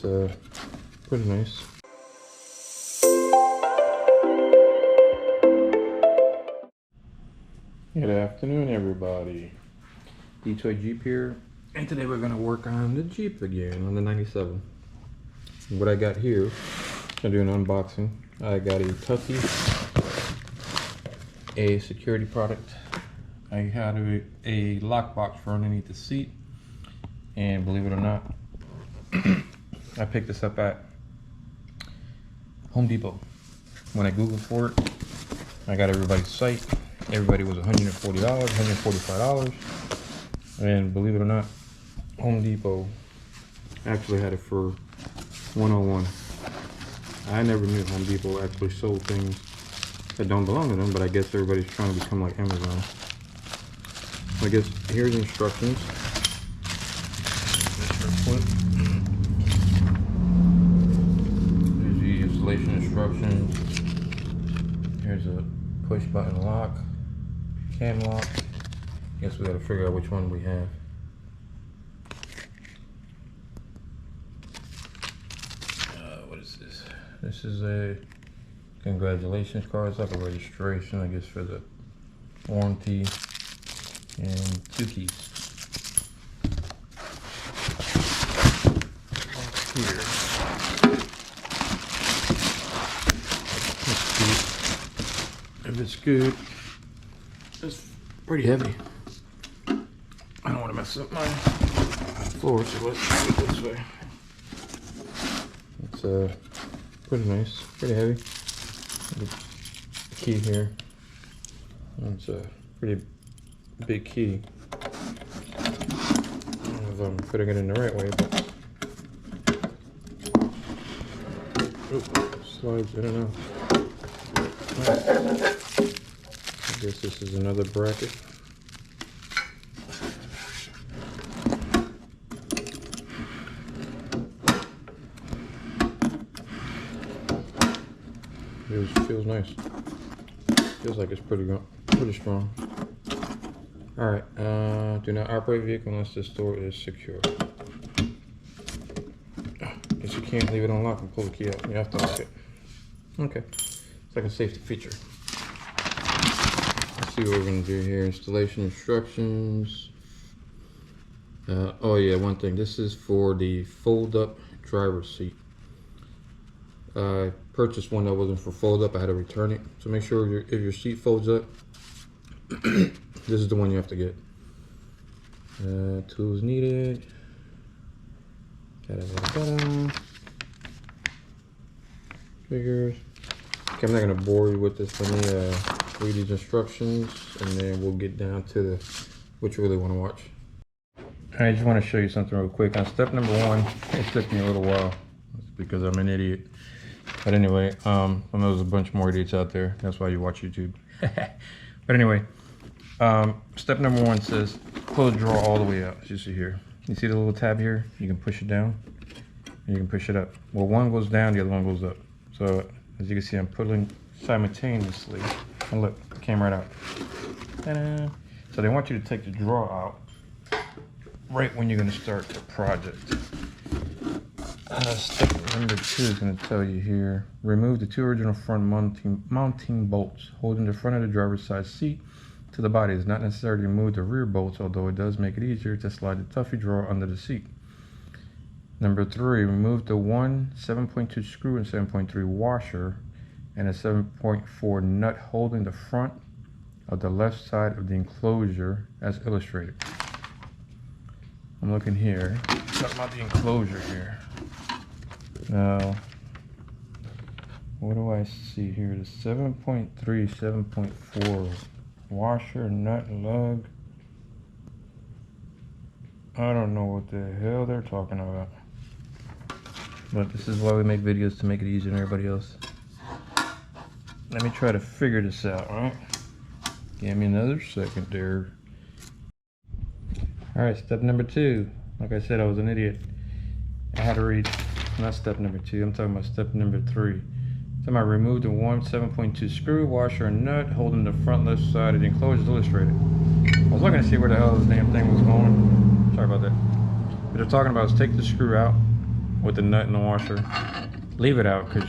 pretty nice. Good afternoon, everybody. Detroit Jeep here, and today we're gonna work on the Jeep again, on the 97. What I got here, I'm doing an unboxing. I got a Tuffy, a security product. I had a lockbox for underneath the seat, and believe it or not, I picked this up at Home Depot. When I Googled for it, I got everybody's site. Everybody was $140, $145, and believe it or not, Home Depot actually had it for $101. I never knew Home Depot actually sold things that don't belong to them, but I guess everybody's trying to become like Amazon. I guess here's the instructions. Here's the installation instructions. Here's a push button lock, cam lock. Guess we gotta figure out which one we have. What is this? This is a congratulations card. It's like a registration, I guess, for the warranty, and 2 keys. Here. Let's see if it's good. It's pretty heavy. I don't want to mess up my floor, so let's do it this way. It's pretty nice, pretty heavy. The key here. It's a pretty big key. I don't know if I'm putting it in the right way, but slides, I don't know. Right. I guess this is another bracket. It feels nice. Feels like it's pretty strong. All right. Do not operate vehicle unless this door is secure. Guess you can't leave it unlocked and pull the key out. You have to lock it. Okay. It's like a safety feature. Let's see what we're gonna do here. Installation instructions. Oh yeah, one thing. This is for the fold-up driver's seat. I purchased one that wasn't for fold up. I had to return it. So make sure if your seat folds up, this is the one you have to get. Tools needed. Figures. Okay, I'm not gonna bore you with this. Let me read these instructions, and then we'll get down to what you really want to watch. I just want to show you something real quick. On step number 1, it took me a little while. It's because I'm an idiot. But anyway, I know there's a bunch more idiots out there. That's why you watch YouTube. But anyway, step number 1 says pull the drawer all the way out, as you see here. You see the little tab here? You can push it down and you can push it up. Well, one goes down, the other one goes up. So as you can see, I'm pulling simultaneously. And look, it came right out. Ta-da. So they want you to take the drawer out right when you're going to start the project. Step number 2 is going to tell you here, remove the 2 original front mounting bolts holding the front of the driver's side seat to the body. It's not necessary to remove the rear bolts, although it does make it easier to slide the Tuffy drawer under the seat. Number 3, remove the 7.2 screw and 7.3 washer and a 7.4 nut holding the front of the left side of the enclosure as illustrated. I'm looking here, talking about the enclosure here. Now, what do I see here? The 7.3, 7.4 washer, nut, lug. I don't know what the hell they're talking about. But this is why we make videos, to make it easier on everybody else. Let me try to figure this out, alright? Give me another second there. Alright, step number 2. Like I said, I was an idiot. I had to read, not step number 2, I'm talking about step number 3. So I remove the 7.2 screw, washer, and nut holding the front left side of the enclosure as illustrated. I was looking to see where the hell this damn thing was going. Sorry about that. What they're talking about is take the screw out, with the nut and the washer. Leave it out because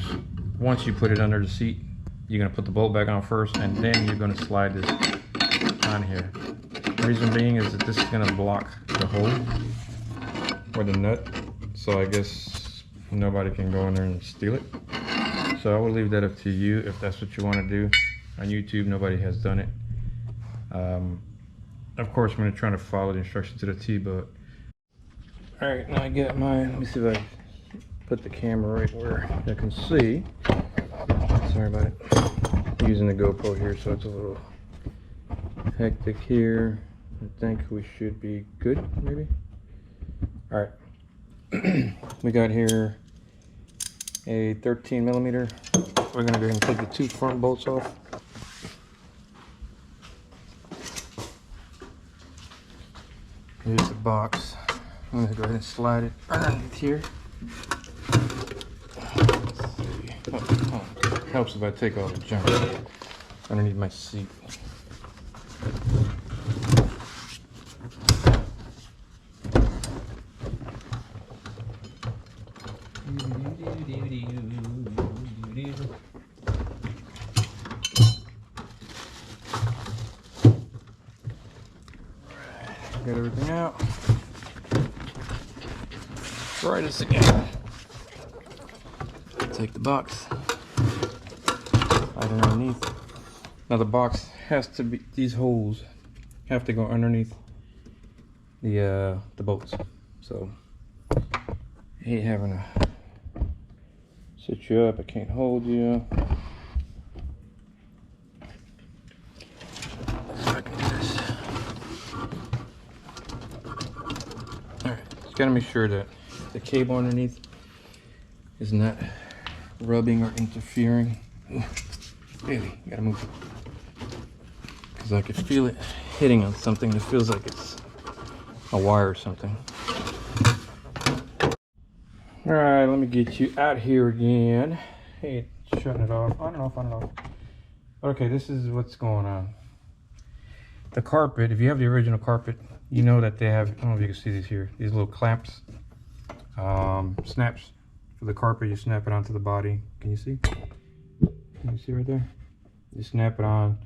once you put it under the seat, you're gonna put the bolt back on first, and then you're gonna slide this on here. The reason being is that this is gonna block the hole or the nut, so I guess nobody can go in there and steal it. So I will leave that up to you if that's what you want to do. On YouTube, nobody has done it. Of course, I'm going to try to follow the instructions to the T, but... Alright, now I got mine. Let me see if I put the camera right where I can see. Sorry about it. I'm using the GoPro here, so it's a little hectic here. I think we should be good, maybe? Alright. We got here a 13mm. We're going to go ahead and take the 2 front bolts off. Here's the box. I'm going to go ahead and slide it underneath here. Let's see. Oh, it helps if I take all the junk underneath my seat. Get everything out. Try this again. Take the box. Slide it underneath. Now the box has to be, these holes have to go underneath the bolts. So I hate having to sit you up. I can't hold you. Gotta make sure that the cable underneath is not rubbing or interfering. Really, gotta move it. Because I could feel it hitting on something that feels like it's a wire or something. Alright, let me get you out here again. Hey, shutting it off. On and off, on and off. Okay, this is what's going on. The carpet, if you have the original carpet, you know that they have, I don't know if you can see these here, these little clamps, snaps for the carpet. You snap it onto the body. Can you see? Can you see right there? You snap it on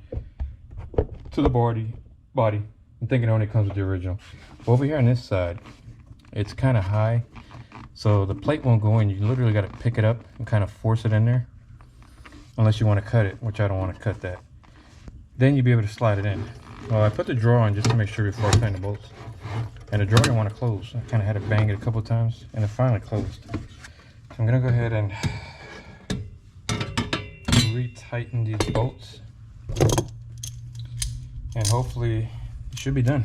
to the body. I'm thinking it only comes with the original. Over here on this side, it's kind of high, so the plate won't go in. You literally got to pick it up and kind of force it in there, unless you want to cut it, which I don't want to cut that. Then you'll be able to slide it in. Well, I put the drawer on just to make sure before I tighten the bolts. And the drawer didn't want to close. I kind of had to bang it a couple times, and it finally closed. So I'm going to go ahead and retighten these bolts. And hopefully it should be done.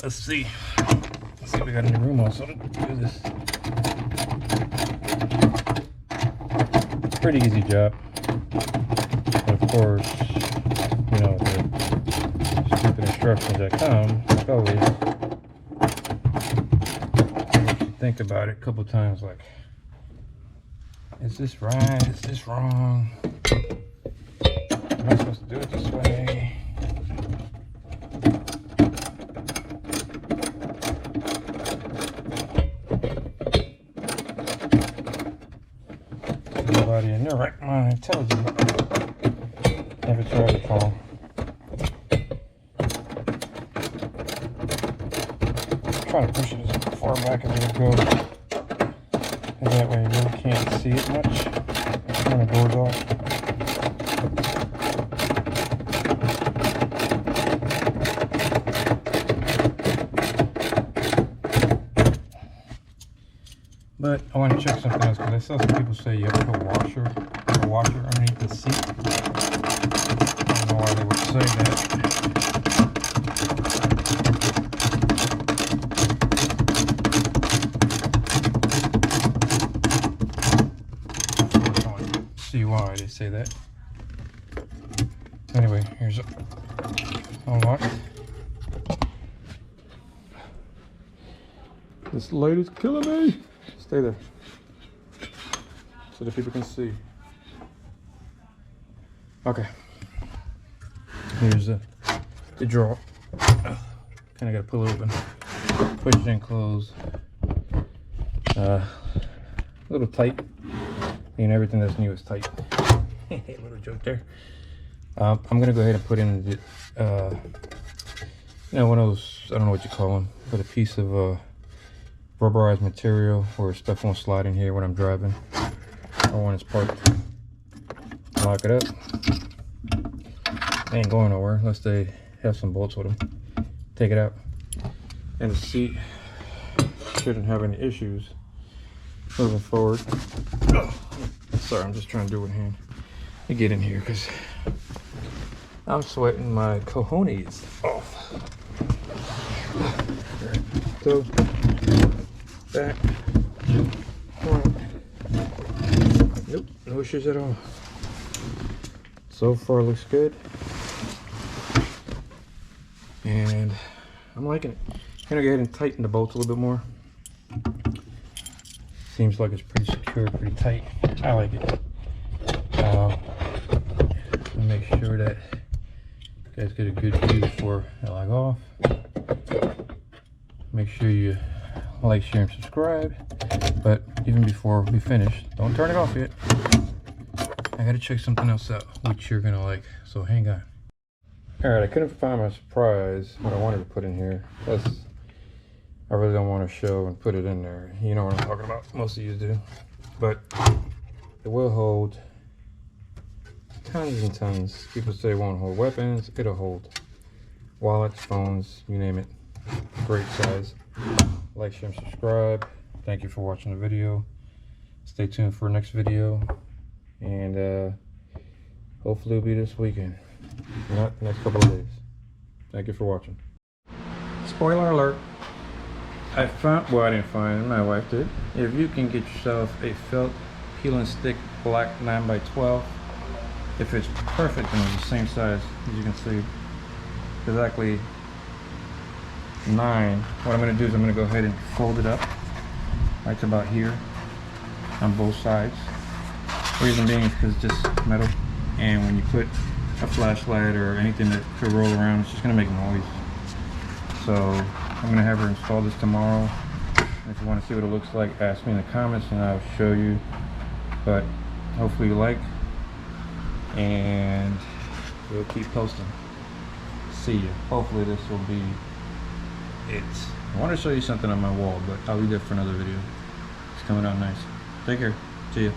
Let's see. Let's see if we got any room also to do this. Pretty easy job. But of course, you know, the stupid instructions that come, like always, makes you think about it a couple times, like, is this right? Is this wrong? Am I supposed to do it this way? Nobody in their right mind tells you. Never try to fall. Try to push it as far back as it goes. And that way you really can't see it much when the door's off. But I want to check something else, because I saw some people say you have to put a washer underneath the seat. I don't know why they would say that. See why they say that. Anyway, here's a unlock. This light is killing me. Stay there so that people can see. Okay. Here's the drawer. Kind of got to pull it open, push it in, close. A little tight. And everything that's new is tight. Little joke there. I'm gonna go ahead and put in the, you know, one of those, I don't know what you call them, but a piece of rubberized material where stuff won't slide in here when I'm driving or when it's parked. Lock it up. They ain't going nowhere unless they have some bolts with them. Take it out. And the seat shouldn't have any issues moving forward. Sorry, I'm just trying to do it with hand. You get in here because I'm sweating my cojones off. So, back, front. Nope, no issues at all. So far, looks good. And I'm liking it. I'm gonna go ahead and tighten the bolts a little bit more. Seems like it's pretty secure, pretty tight. I like it. Make sure that you guys get a good view before I log off. Make sure you like, share, and subscribe. But even before we finish, don't turn it off yet. I gotta check something else out, which you're gonna like. So hang on. All right, I couldn't find my surprise, what I wanted to put in here. Plus, I really don't want to show and put it in there. You know what I'm talking about. Most of you do. But it will hold tons and tons. People say it won't hold weapons. It'll hold wallets, phones, you name it. Great size. Like, share, and subscribe. Thank you for watching the video. Stay tuned for the next video. And hopefully it'll be this weekend. If not, the next couple of days. Thank you for watching. Spoiler alert. I found, well, I didn't find it, my wife did. If you can get yourself a felt peel and stick black 9x12, if it's perfect and it's the same size, as you can see, exactly 9. What I'm going to do is I'm going to go ahead and fold it up right to about here on both sides. Reason being is because it's just metal, and when you put a flashlight or anything that could roll around, it's just going to make noise. So I'm going to have her install this tomorrow. If you want to see what it looks like, ask me in the comments and I'll show you. But hopefully you like, and we'll keep posting. See you. Hopefully this will be it. I want to show you something on my wall, but I'll leave that for another video. It's coming out nice. Take care. See ya.